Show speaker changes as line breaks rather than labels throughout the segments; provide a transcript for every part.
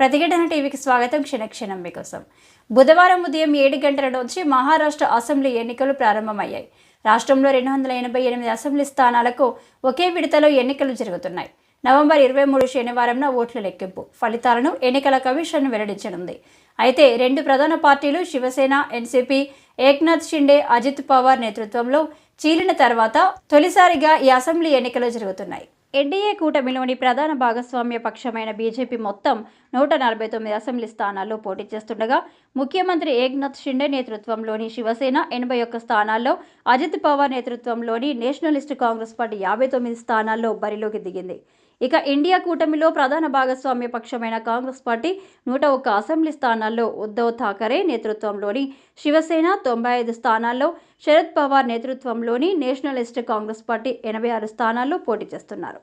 ప్రతిఘటన టీవీకి స్వాగతం. క్షణక్షణం మీకోసం. బుధవారం ఉదయం 7 గంటల నుంచి మహారాష్ట్ర అసెంబ్లీ ఎన్నికలు ప్రారంభమయ్యాయి. రాష్ట్రంలో 288 అసెంబ్లీ స్థానాలకు ఒకే విడతలో ఎన్నికలు జరుగుతున్నాయి. నవంబర్ 23 శనివారంన ఓట్ల లెక్కింపు ఫలితాలను ఎన్నికల కమిషన్ వెల్లడించనుంది. అయితే రెండు ప్రధాన పార్టీలు శివసేన, ఎన్సీపీ, ఏక్నాథ్ షిండే, అజిత్ పవార్ నేతృత్వంలో చీలిన తర్వాత తొలిసారిగా ఈ అసెంబ్లీ ఎన్నికలు జరుగుతున్నాయి. ఎన్డీఏ కూటమిలోని ప్రధాన భాగస్వామ్య పక్షమైన బీజేపీ మొత్తం 149 అసెంబ్లీ స్థానాల్లో పోటీ చేస్తుండగా, ముఖ్యమంత్రి ఏక్నాథ్ షిండే నేతృత్వంలోని శివసేన 81 స్థానాల్లో, అజిత్ పవార్ నేతృత్వంలోని నేషనలిస్ట్ కాంగ్రెస్ పార్టీ 59 స్థానాల్లో బరిలోకి దిగింది. ఇక ఇండియా కూటమిలో ప్రధాన భాగస్వామ్య పక్షమైన కాంగ్రెస్ పార్టీ 101 అసెంబ్లీ స్థానాల్లో, ఉద్ధవ్ ఠాకరే నేతృత్వంలోని శివసేన 95 స్థానాల్లో, శరద్ పవార్ నేతృత్వంలోని నేషనలిస్ట్ కాంగ్రెస్ పార్టీ 86 స్థానాల్లో పోటీ చేస్తున్నారు.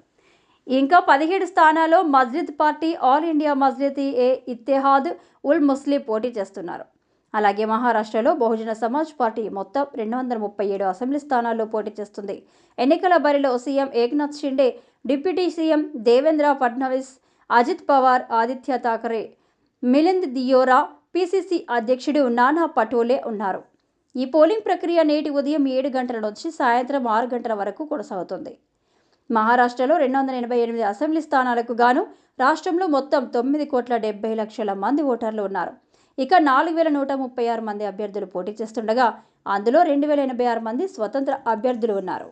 ఇంకా 17 స్థానాల్లో మజ్లిద్ పార్టీ, ఆల్ ఇండియా మజ్లిద్ ఏ ఇత్తెహాద్ ఉల్ ముస్లిం పోటీ చేస్తున్నారు. అలాగే మహారాష్ట్రలో బహుజన సమాజ్ పార్టీ మొత్తం 237 అసెంబ్లీ స్థానాల్లో పోటీ చేస్తుంది. ఎన్నికల బరిలో CM Eknath Shinde, deputy CM Devendra Fadnavis, Ajit Pawar, Aaditya Thackeray, Milind Deora, PCC అధ్యక్షుడు నానా పటోలే ఉన్నారు. ఈ పోలింగ్ ప్రక్రియ నేటి ఉదయం 7 గంటల నుంచి సాయంత్రం 6 గంటల వరకు కొనసాగుతుంది. మహారాష్ట్రలో 288 అసెంబ్లీ స్థానాలకు గాను రాష్ట్రంలో మొత్తం 9,70,00,000 మంది ఓటర్లు ఉన్నారు. ఇక 4,136 మంది అభ్యర్థులు పోటీ చేస్తుండగా, అందులో 2,086 మంది స్వతంత్ర అభ్యర్థులు ఉన్నారు.